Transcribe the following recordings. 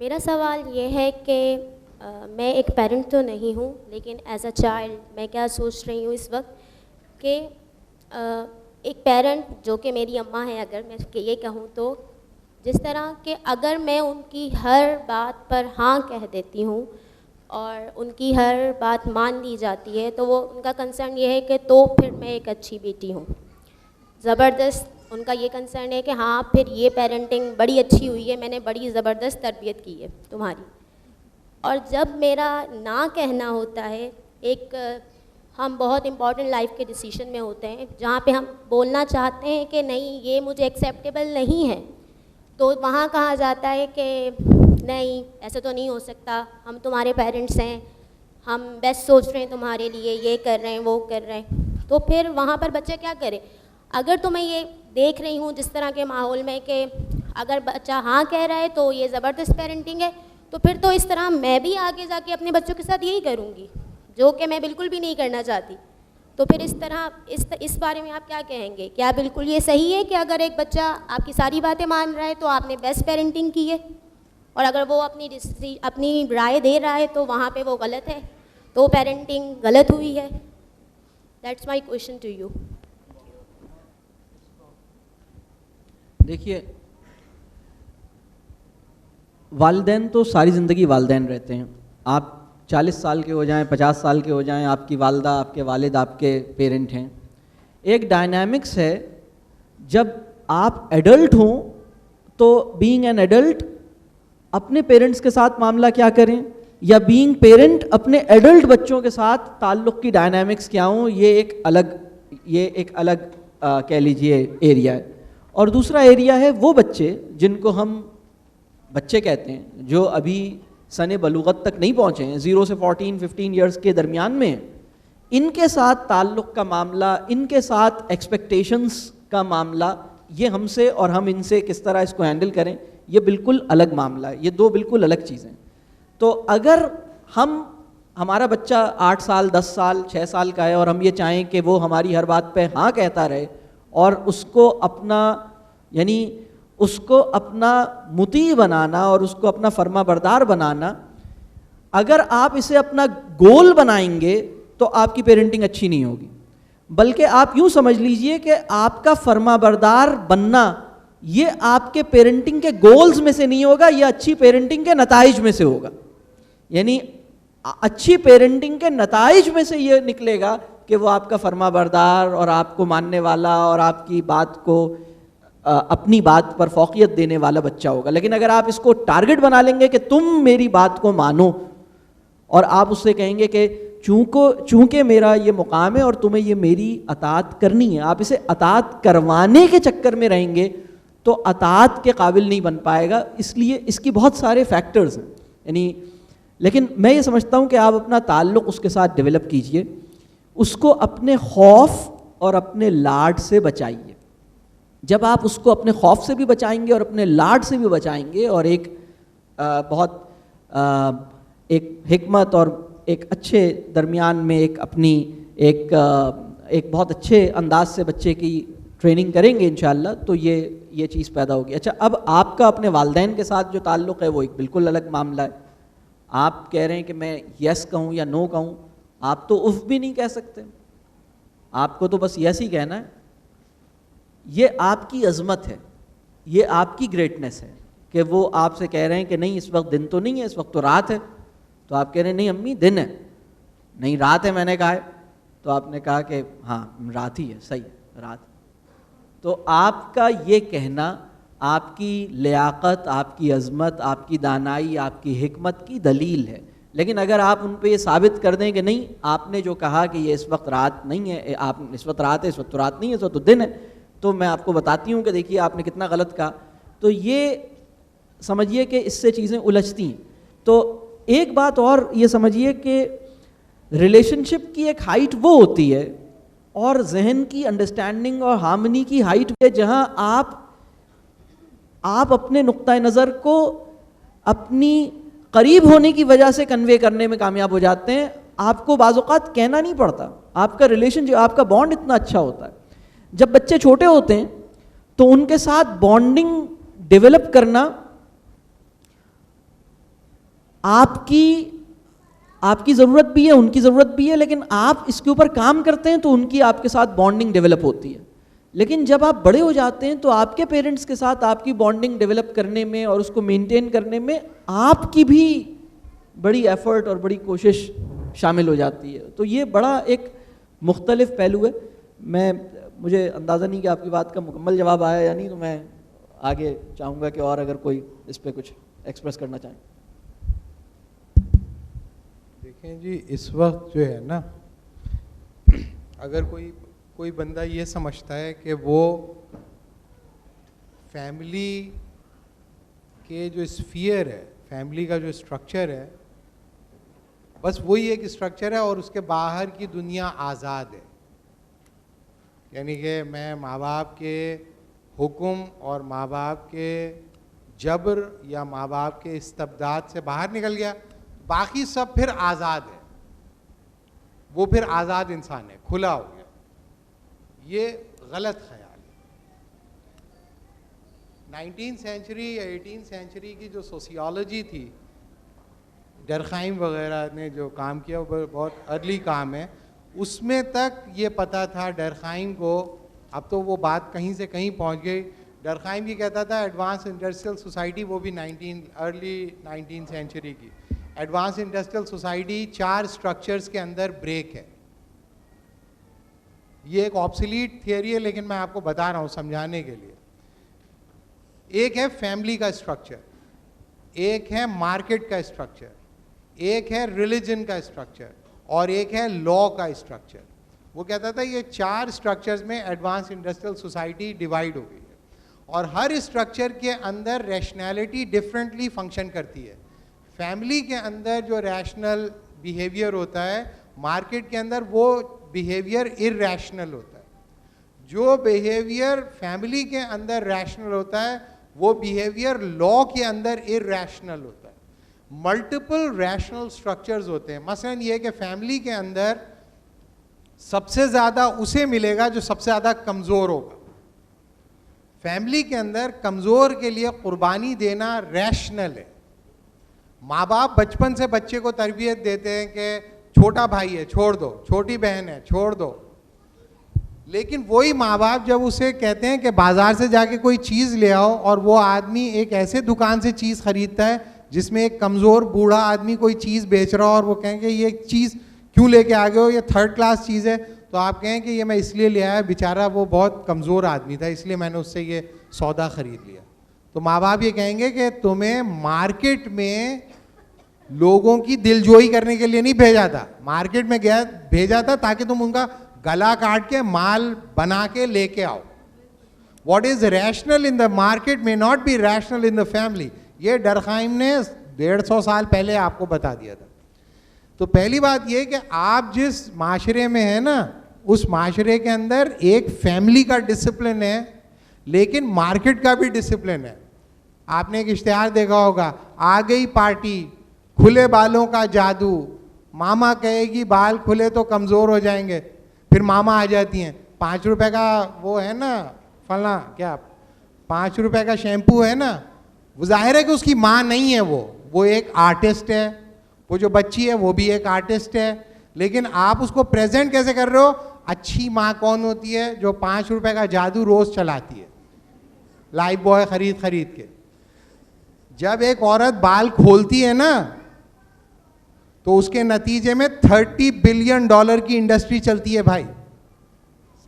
मेरा सवाल ये है कि मैं एक पेरेंट तो नहीं हूँ, लेकिन एज अ चाइल्ड मैं क्या सोच रही हूँ इस वक्त कि एक पेरेंट जो कि मेरी अम्मा है, अगर मैं ये कहूँ तो जिस तरह के अगर मैं उनकी हर बात पर हाँ कह देती हूँ और उनकी हर बात मान ली जाती है, तो वो उनका कंसर्न ये है कि तो फिर मैं एक अच्छी बेटी हूँ। ज़बरदस्त उनका ये कंसर्न है कि हाँ फिर ये पेरेंटिंग बड़ी अच्छी हुई है, मैंने बड़ी ज़बरदस्त तरबियत की है तुम्हारी। और जब मेरा ना कहना होता है, एक हम बहुत इम्पॉर्टेंट लाइफ के डिसीजन में होते हैं जहाँ पे हम बोलना चाहते हैं कि नहीं ये मुझे एक्सेप्टेबल नहीं है, तो वहाँ कहा जाता है कि नहीं ऐसा तो नहीं हो सकता, हम तुम्हारे पेरेंट्स हैं, हम बेस्ट सोच रहे हैं तुम्हारे लिए, ये कर रहे हैं वो कर रहे हैं। तो फिर वहाँ पर बच्चा क्या करे? अगर तो मैं ये देख रही हूँ जिस तरह के माहौल में कि अगर बच्चा हाँ कह रहा है तो ये ज़बरदस्त पेरेंटिंग है, तो फिर तो इस तरह मैं भी आगे जाके अपने बच्चों के साथ यही करूँगी, जो कि मैं बिल्कुल भी नहीं करना चाहती। तो फिर इस तरह इस बारे में आप क्या कहेंगे? क्या बिल्कुल ये सही है कि अगर एक बच्चा आपकी सारी बातें मान रहा है तो आपने बेस्ट पेरेंटिंग की है, और अगर वो अपनी राय दे रहा है तो वहाँ पे वो गलत है, तो पेरेंटिंग गलत हुई है? That's my question to you. देखिए, वालिदैन तो सारी ज़िंदगी वालिदैन रहते हैं। आप 40 साल के हो जाएं, 50 साल के हो जाएं, आपकी वालदा आपके वालिद आपके पेरेंट हैं। एक डायनामिक्स है, जब आप एडल्ट हों तो बीइंग एन एडल्ट अपने पेरेंट्स के साथ मामला क्या करें, या बीइंग पेरेंट अपने एडल्ट बच्चों के साथ ताल्लुक़ की डायनामिक्स क्या हों, ये एक अलग कह लीजिए एरिया है। और दूसरा एरिया है वो बच्चे जिनको हम बच्चे कहते हैं, जो अभी सने बलूगत तक नहीं पहुँचे हैं, 0 से 14-15 ईयर्स के दरमियान में। इनके साथ ताल्लुक़ का मामला, इनके साथ एक्सपेक्टेशंस का मामला, ये हमसे और हम इनसे किस तरह इसको हैंडल करें, ये बिल्कुल अलग मामला है। ये दो बिल्कुल अलग चीज़ें। तो अगर हमारा बच्चा 8 साल 10 साल 6 साल का है और हम ये चाहें कि वो हमारी हर बात पे हाँ कहता रहे और उसको अपना मुती बनाना और उसको अपना फर्मा बरदार बनाना, अगर आप इसे अपना गोल बनाएंगे तो आपकी पेरेंटिंग अच्छी नहीं होगी। बल्कि आप यूं समझ लीजिए कि आपका फर्मा बरदार बनना ये आपके पेरेंटिंग के गोल्स में से नहीं होगा, ये अच्छी पेरेंटिंग के नताइज में से होगा। यानी अच्छी पेरेंटिंग के नताइज में से ये निकलेगा कि वो आपका फर्मा बरदार और आपको मानने वाला और आपकी बात को अपनी बात पर फौकियत देने वाला बच्चा होगा। लेकिन अगर आप इसको टारगेट बना लेंगे कि तुम मेरी बात को मानो, और आप उससे कहेंगे कि चूंकि मेरा ये मुकाम है और तुम्हें ये मेरी अतात करनी है, आप इसे अतात करवाने के चक्कर में रहेंगे तो अतात के काबिल नहीं बन पाएगा। इसलिए इसकी बहुत सारे फैक्टर्स हैं। यानी लेकिन मैं ये समझता हूँ कि आप अपना ताल्लुक़ उसके साथ डेवलप कीजिए, उसको अपने खौफ और अपने लाड से बचाइए। जब आप उसको अपने खौफ से भी बचाएंगे और अपने लाड से भी बचाएंगे और एक हिकमत और एक अच्छे दरमियान में एक बहुत अच्छे अंदाज से बच्चे की ट्रेनिंग करेंगे इंशाअल्लाह, तो ये चीज़ पैदा होगी। अच्छा, अब आपका अपने वालिदैन के साथ जो ताल्लुक़ है वो एक बिल्कुल अलग मामला है। आप कह रहे हैं कि मैं यस कहूँ या नो कहूँ, आप तो उफ भी नहीं कह सकते, आपको तो बस यस ही कहना है। ये आपकी अज़मत है, ये आपकी ग्रेटनेस है कि वो आपसे कह रहे हैं कि नहीं इस वक्त दिन तो नहीं है, इस वक्त तो रात है। तो आप कह रहे हैं नहीं अम्मी दिन है, नहीं रात है मैंने कहा है, तो आपने कहा कि हाँ रात ही है, सही है रात। तो आपका ये कहना आपकी लियाकत, आपकी अज़मत, आपकी दानाई, आपकी हिकमत की दलील है। लेकिन अगर आप उन पे ये साबित कर दें कि नहीं आपने जो कहा कि ये इस वक्त रात नहीं है, आप इस वक्त रात है, इस वक्त तो रात नहीं है, इस वक्त तो दिन है, तो मैं आपको बताती हूँ कि देखिए आपने कितना गलत कहा, तो ये समझिए कि इससे चीज़ें उलझती हैं। तो एक बात और ये समझिए कि रिलेशनशिप की एक हाइट वो होती है और जहन की अंडरस्टैंडिंग और हार्मनी की हाइट है जहाँ आप अपने नुक्ता नज़र को अपनी करीब होने की वजह से कन्वे करने में कामयाब हो जाते हैं। आपको बाज़ औक़ात कहना नहीं पड़ता, आपका रिलेशन आपका बॉन्ड इतना अच्छा होता है। जब बच्चे छोटे होते हैं तो उनके साथ बॉन्डिंग डेवलप करना आपकी ज़रूरत भी है, उनकी ज़रूरत भी है, लेकिन आप इसके ऊपर काम करते हैं तो उनकी आपके साथ बॉन्डिंग डेवलप होती है। लेकिन जब आप बड़े हो जाते हैं तो आपके पेरेंट्स के साथ आपकी बॉन्डिंग डेवलप करने में और उसको मेंटेन करने में आपकी भी बड़ी एफर्ट और बड़ी कोशिश शामिल हो जाती है। तो ये बड़ा एक मुख्तलिफ पहलू है। मुझे अंदाज़ा नहीं कि आपकी बात का मुकम्मल जवाब आया या नहीं, तो मैं आगे चाहूँगा कि और अगर कोई इस पर कुछ एक्सप्रेस करना चाहें। देखें जी, इस वक्त जो है ना, अगर कोई बंदा ये समझता है कि वो फैमिली के जो स्फीयर है, फैमिली का जो स्ट्रक्चर है, बस वही एक स्ट्रक्चर है और उसके बाहर की दुनिया आज़ाद है, यानी कि मैं माँ बाप के हुक्म और माँ बाप के जबर या माँ बाप के इस्तबदाद से बाहर निकल गया, बाकी सब फिर आज़ाद है, वो फिर आज़ाद इंसान है, खुला हो गया। ये गलत ख्याल है। 19th सेंचुरी या 18th सेंचुरी की जो सोशियोलॉजी थी, डरखाइम वगैरह ने जो काम किया वो बहुत अर्ली काम है, उसमें तक ये पता था डरखाइम को। अब तो वो बात कहीं से कहीं पहुंच गई। डरखाइम ये कहता था एडवांस इंडस्ट्रियल सोसाइटी, वो भी अर्ली 19th सेंचुरी की एडवांस इंडस्ट्रियल सोसाइटी 4 स्ट्रक्चर्स के अंदर ब्रेक है। ये एक ऑब्सोलीट थियरी है, लेकिन मैं आपको बता रहा हूं समझाने के लिए। एक है फैमिली का स्ट्रक्चर, एक है मार्केट का स्ट्रक्चर, एक है रिलीजन का स्ट्रक्चर और एक है लॉ का स्ट्रक्चर। वो कहता था ये 4 स्ट्रक्चर्स में एडवांस इंडस्ट्रियल सोसाइटी डिवाइड हो गई है और हर स्ट्रक्चर के अंदर रैशनैलिटी डिफरेंटली फंक्शन करती है। फैमिली के अंदर जो रैशनल बिहेवियर होता है, मार्केट के अंदर वो बिहेवियर इरैशनल होता है। जो बिहेवियर फैमिली के अंदर रैशनल होता है, वो बिहेवियर लॉ के अंदर इरैशनल होता है। मल्टीपल रैशनल स्ट्रक्चर्स होते हैं। मसलन ये कि फैमिली के अंदर सबसे ज़्यादा उसे मिलेगा जो सबसे ज़्यादा कमज़ोर होगा। फैमिली के अंदर कमज़ोर के लिए कुर्बानी देना रैशनल है। माँ बाप बचपन से बच्चे को तरबियत देते हैं कि छोटा भाई है छोड़ दो, छोटी बहन है छोड़ दो, लेकिन वही माँ बाप जब उसे कहते हैं कि बाजार से जाके कोई चीज़ ले आओ और वो आदमी एक ऐसे दुकान से चीज़ खरीदता है जिसमें एक कमज़ोर बूढ़ा आदमी कोई चीज़ बेच रहा हो और वो कहेंगे ये चीज़ क्यों लेके आ गए हो, ये 3rd क्लास चीज़ है, तो आप कहें कि ये मैं इसलिए ले आया, बेचारा वो बहुत कमज़ोर आदमी था इसलिए मैंने उससे ये सौदा खरीद लिया। तो माँ बाप ये कहेंगे कि तुम्हें मार्केट में लोगों की दिलजोई करने के लिए नहीं भेजा था, मार्केट में भेजा था ताकि तुम उनका गला काट के माल बना के लेके आओ। What is rational in the market may not be rational in the family। ये डरखाइम ने 150 साल पहले आपको बता दिया था। तो पहली बात ये कि आप जिस माशरे में है ना, उस माशरे के अंदर एक फैमिली का डिसिप्लिन है, लेकिन मार्केट का भी डिसिप्लिन है। आपने एक इश्तिहार देखा होगा, आ गई पार्टी, खुले बालों का जादू, मामा कहेगी बाल खुले तो कमज़ोर हो जाएंगे, फिर मामा आ जाती हैं, 5 रुपए का वो है ना फलना, क्या 5 रुपए का शैम्पू है ना, वो जाहिर है कि उसकी माँ नहीं है, वो एक आर्टिस्ट है, वो जो बच्ची है वो भी एक आर्टिस्ट है, लेकिन आप उसको प्रेजेंट कैसे कर रहे हो? अच्छी माँ कौन होती है? जो 5 रुपए का जादू रोज़ चलाती है, लाइफ बॉय खरीद के। जब एक औरत बाल खोलती है ना, तो उसके नतीजे में $30 बिलियन की इंडस्ट्री चलती है भाई।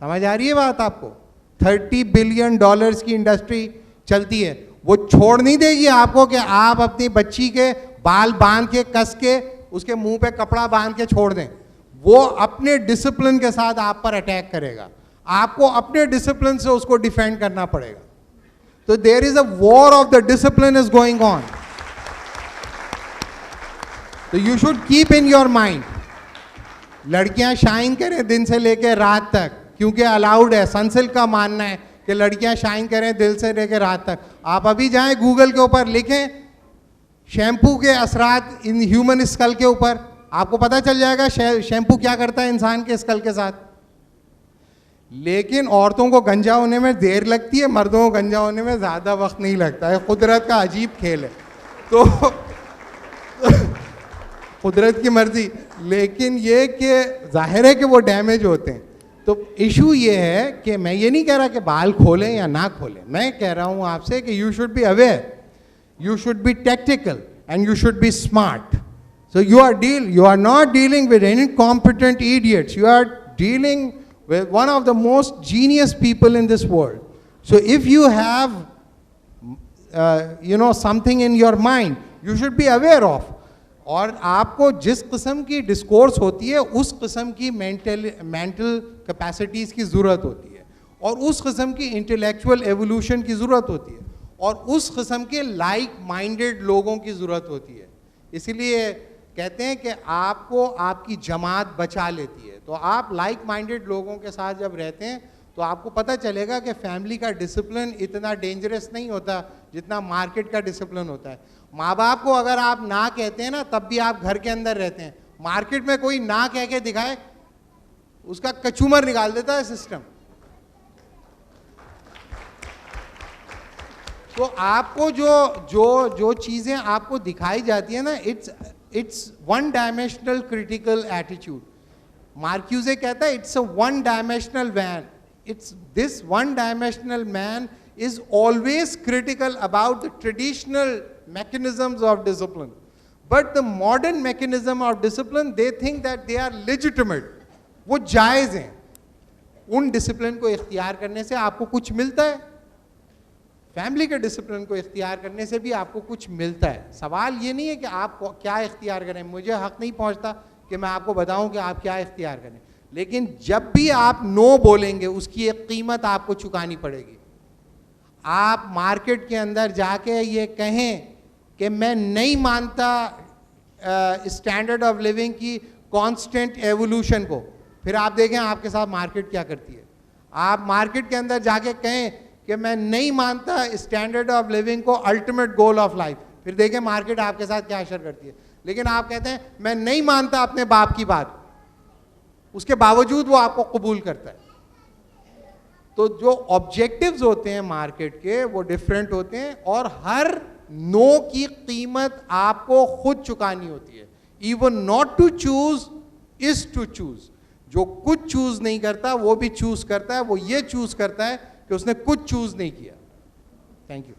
समझ आ रही है बात आपको? $30 बिलियन की इंडस्ट्री चलती है। वो छोड़ नहीं देगी आपको कि आप अपनी बच्ची के बाल बांध के कस के उसके मुंह पे कपड़ा बांध के छोड़ दें। वो अपने डिसिप्लिन के साथ आप पर अटैक करेगा, आपको अपने डिसिप्लिन से उसको डिफेंड करना पड़ेगा। तो there is a war of the discipline is going on. तो you should keep in your mind, लड़कियां शाइन करें दिन से लेकर रात तक, क्योंकि अलाउड है। सनसिल्क का मानना है कि लड़कियां शाइन करें दिल से लेकर रात तक। आप अभी जाएं गूगल के ऊपर लिखें शैम्पू के असरात इन ह्यूमन स्कल के ऊपर, आपको पता चल जाएगा शैम्पू क्या करता है इंसान के स्कल के साथ। लेकिन औरतों को गंजा होने में देर लगती है, मर्दों को गंजा होने में ज़्यादा वक्त नहीं लगता है। कुदरत का अजीब खेल है। तो कुदरत की मर्जी, लेकिन ये कि जाहिर है कि वो डैमेज होते हैं। तो इशू ये है कि मैं ये नहीं कह रहा कि बाल खोलें या ना खोलें, मैं कह रहा हूँ आपसे कि you should be aware, you should be tactical and you should be smart. So you are not dealing with incompetent idiots. You are dealing with one of the most genius people in this world. So if you have something in your mind, you should be aware of. और आपको जिस किस्म की discourse होती है उस किस्म की मेंटल कैपेसिटीज़ की ज़रूरत होती है, और उस किस्म की इंटेलेक्चुअल एवोल्यूशन की ज़रूरत होती है, और उस किस्म के लाइक माइंडेड लोगों की ज़रूरत होती है। इसीलिए कहते हैं कि आपको आपकी जमात बचा लेती है। तो आप लाइक माइंडेड लोगों के साथ जब रहते हैं तो आपको पता चलेगा कि फैमिली का डिसिप्लिन इतना डेंजरस नहीं होता जितना मार्केट का डिसिप्लिन होता है। माँ बाप को अगर आप ना कहते हैं ना, तब भी आप घर के अंदर रहते हैं। मार्केट में कोई ना कह के दिखाए, उसका कचूमर निकाल देता है सिस्टम। तो आपको जो चीजें आपको दिखाई जाती है ना, it's one dimensional critical attitude. Marcuse कहता है it's a one dimensional man. It's this one dimensional man is always critical about the traditional mechanisms of discipline. But the modern mechanism of discipline, they think that they are legitimate. वो जायज़ हैं। उन discipline को इख्तियार करने से आपको कुछ मिलता है, फैमिली के डिसिप्लिन को इख्तियार करने से भी आपको कुछ मिलता है। सवाल ये नहीं है कि आप क्या इख्तियार करें, मुझे हक नहीं पहुंचता कि मैं आपको बताऊं कि आप क्या इख्तियार करें, लेकिन जब भी आप नो बोलेंगे उसकी एक कीमत आपको चुकानी पड़ेगी। आप मार्केट के अंदर जाके ये कहें कि मैं नहीं मानता स्टैंडर्ड ऑफ लिविंग की कांस्टेंट एवोल्यूशन को, फिर आप देखें आपके साथ मार्केट क्या करती है। आप मार्केट के अंदर जाके कहें कि मैं नहीं मानता स्टैंडर्ड ऑफ लिविंग को अल्टीमेट गोल ऑफ लाइफ, फिर देखें मार्केट आपके साथ क्या असर करती है। लेकिन आप कहते हैं मैं नहीं मानता अपने बाप की बात, उसके बावजूद वो आपको कबूल करता है। तो जो ऑब्जेक्टिव्स होते हैं मार्केट के वो डिफरेंट होते हैं, और हर नो की कीमत आपको खुद चुकानी होती है। Even not to choose is to choose. जो कुछ चूज नहीं करता वो भी चूज करता है, वो ये चूज करता है कि उसने कुछ चूज नहीं किया। Thank you.